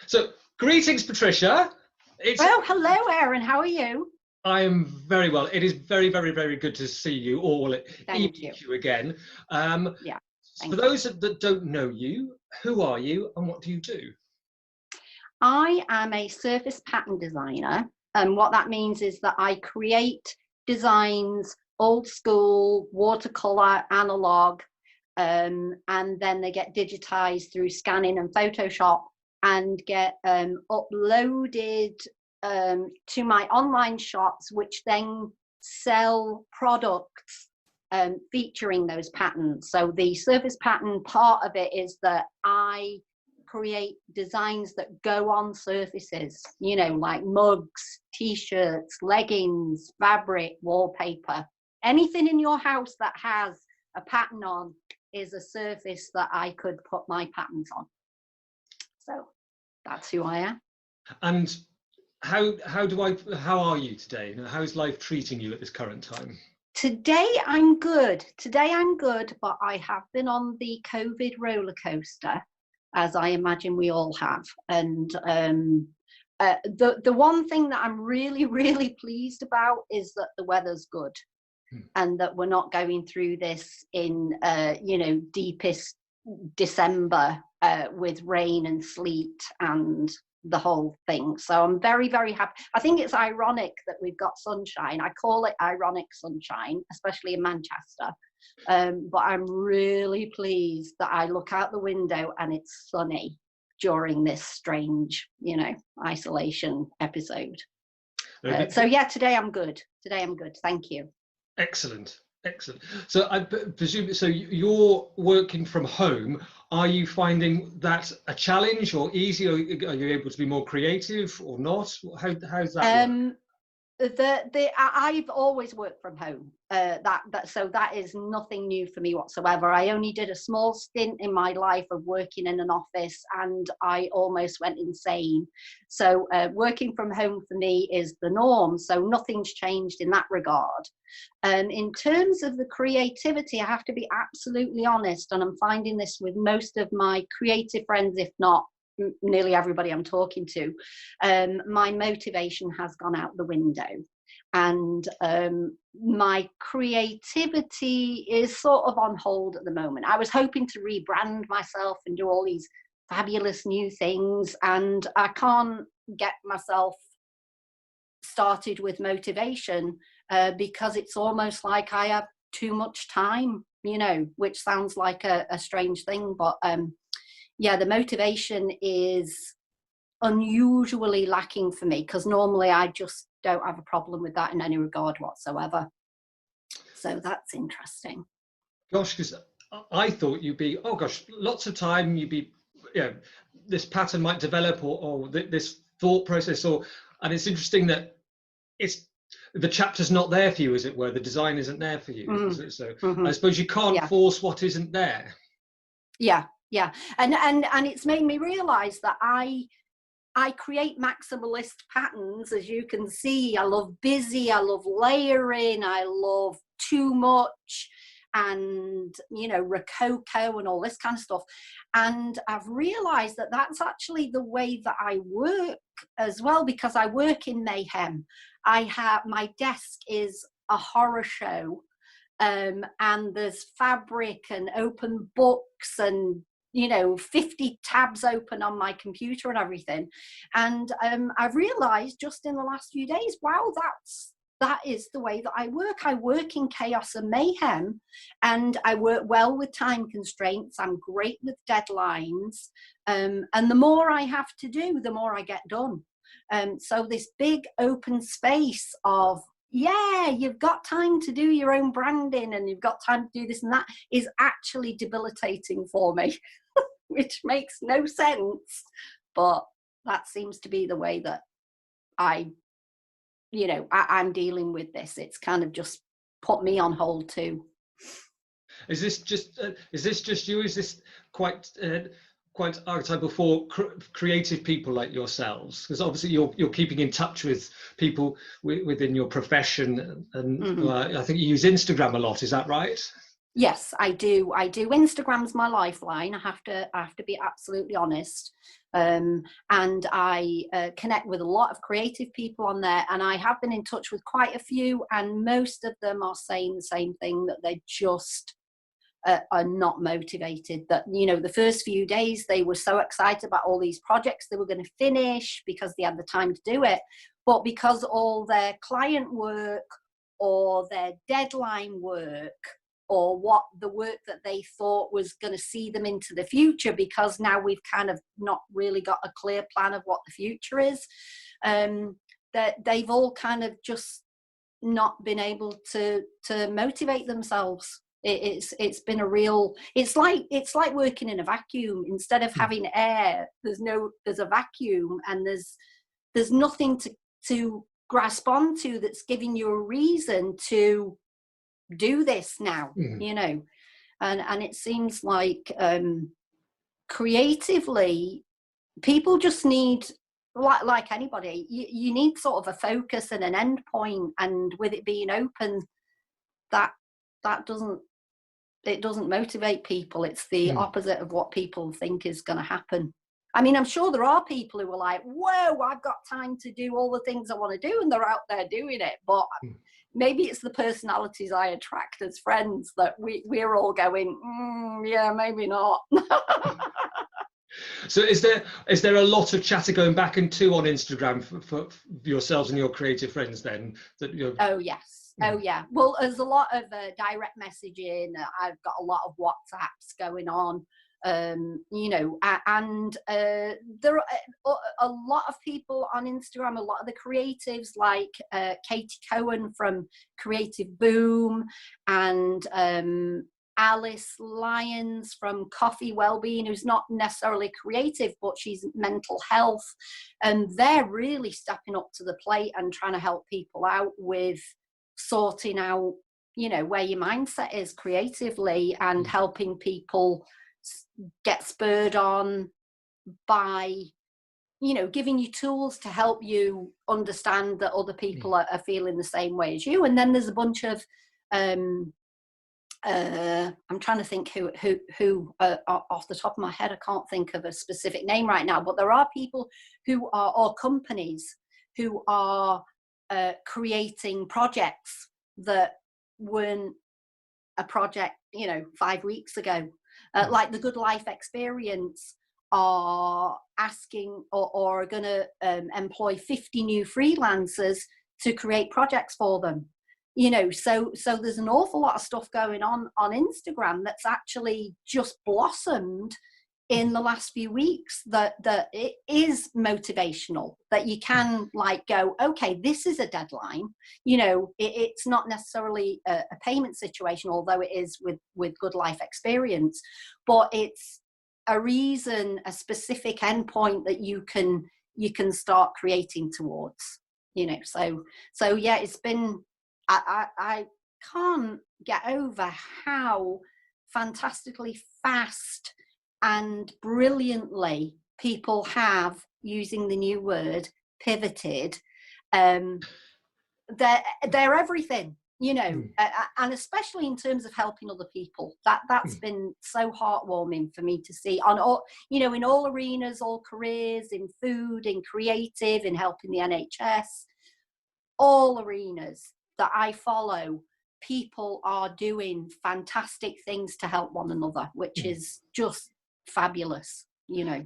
So, greetings, Patricia. Oh, hello, Aaron. How are you? I am very well. It is very, very, very good to see you all, Thank you. you again. Yeah, For those that don't know you, who are you and what do you do? I am a surface pattern designer, and what that means is that I create designs, old school, watercolor, analog, and then they get digitized through scanning and Photoshop and get uploaded to my online shops, which then sell products featuring those patterns. So the surface pattern part of it is that I create designs that go on surfaces, you know, like mugs, t-shirts, leggings, fabric, wallpaper. Anything in your house that has a pattern on is a surface that I could put my patterns on. So that's who I am. And how are you today? How's life treating you at this current time? Today I'm good. But I have been on the COVID roller coaster, as I imagine we all have. And the one thing that I'm really, really pleased about is that the weather's good, and that we're not going through this in deepest December with rain and sleet and the whole thing. So I'm very, very happy. I think it's ironic that we've got sunshine. I call it ironic sunshine, especially in Manchester. But I'm really pleased that I look out the window and it's sunny during this strange, isolation episode. So yeah, today I'm good. Thank you. Excellent. So I presume, so you're working from home. Are you finding that a challenge or easy? Or are you able to be more creative or not? How's that work? I've always worked from home. So that is nothing new for me whatsoever. I only did a small stint in my life of working in an office, and I almost went insane. So working from home for me is the norm. So nothing's changed in that regard. In terms of the creativity, I have to be absolutely honest, and I'm finding this with most of my creative friends, if not nearly everybody I'm talking to. My motivation has gone out the window, and my creativity is sort of on hold at the moment. I was hoping to rebrand myself and do all these fabulous new things, and I can't get myself started with motivation because it's almost like I have too much time, which sounds like a strange thing, but yeah, the motivation is unusually lacking for me, because normally I just don't have a problem with that in any regard whatsoever. So that's interesting. Gosh, because I thought you'd be, oh gosh, lots of time, you'd be, this pattern might develop, or this thought process, and it's interesting that the chapter's not there for you, as it were. The design isn't there for you. Mm-hmm. So mm-hmm. I suppose you can't force what isn't there. Yeah, and it's made me realize that I create maximalist patterns. As you can see, I love busy, I love layering, I love too much, and rococo and all this kind of stuff. And I've realized that that's actually the way that I work as well, because I work in mayhem. My desk is a horror show, and there's fabric and open books and 50 tabs open on my computer and everything. And I've realized just in the last few days, wow, that is the way that I work. I work in chaos and mayhem, and I work well with time constraints. I'm great with deadlines, and the more I have to do, the more I get done. So this big open space of, you've got time to do your own branding and you've got time to do this and that, is actually debilitating for me, which makes no sense. But that seems to be the way that I'm dealing with this. It's kind of just put me on hold too. Is this just you? Is this quite archetypal for creative people like yourselves? Because obviously you're keeping in touch with people within your profession, and I think you use Instagram a lot. Is that right? Yes, I do. Instagram's my lifeline. I have to be absolutely honest. and I connect with a lot of creative people on there, and I have been in touch with quite a few, and most of them are saying the same thing, that they just are not motivated. That, you know, the first few days they were so excited about all these projects they were going to finish because they had the time to do it, but because all their client work or their deadline work or what the work that they thought was going to see them into the future, because now we've kind of not really got a clear plan of what the future is, that they've all kind of just not been able to motivate themselves. It's been a real, it's like working in a vacuum. Instead of having air, there's a vacuum, and there's nothing to grasp onto that's giving you a reason to do this now, you know. And it seems like creatively people just need, like anybody, you need sort of a focus and an end point, and with it being open, that doesn't motivate people. It's the opposite of what people think is going to happen. I mean, I'm sure there are people who are like, whoa, I've got time to do all the things I want to do, and they're out there doing it. But maybe it's the personalities I attract as friends that we're all going, yeah, maybe not. So is there a lot of chatter going back and to on Instagram for yourselves and your creative friends then? Oh, yes. Oh, yeah. Well, there's a lot of direct messaging. I've got a lot of WhatsApps going on. You know, and there are a lot of people on Instagram, a lot of the creatives, like Katie Cohen from Creative Boom, and Alice Lyons from Coffee Wellbeing, who's not necessarily creative, but she's mental health. And they're really stepping up to the plate and trying to help people out with sorting out, you know, where your mindset is creatively, and helping people get spurred on by, you know, giving you tools to help you understand that other people are feeling the same way as you. And then there's a bunch of I'm trying to think who off the top of my head, I can't think of a specific name right now, but there are people who are, or companies who are creating projects that weren't a project, you know, 5 weeks ago. Like the Good Life Experience are asking or are going to employ 50 new freelancers to create projects for them. You know, so there's an awful lot of stuff going on Instagram that's actually just blossomed in the last few weeks, that it is motivational, that you can like go, okay, this is a deadline. You know, it's not necessarily a payment situation, although it is with Good Life Experience, but it's a reason, a specific endpoint that you can start creating towards, you know. So yeah, it's been, I can't get over how fantastically fast and brilliantly people have, using the new word, pivoted. They're everything, you know, and especially in terms of helping other people. That's been so heartwarming for me to see on all, you know, in all arenas, all careers, in food, in creative, in helping the NHS, all arenas that I follow. People are doing fantastic things to help one another, which is just fabulous, you know.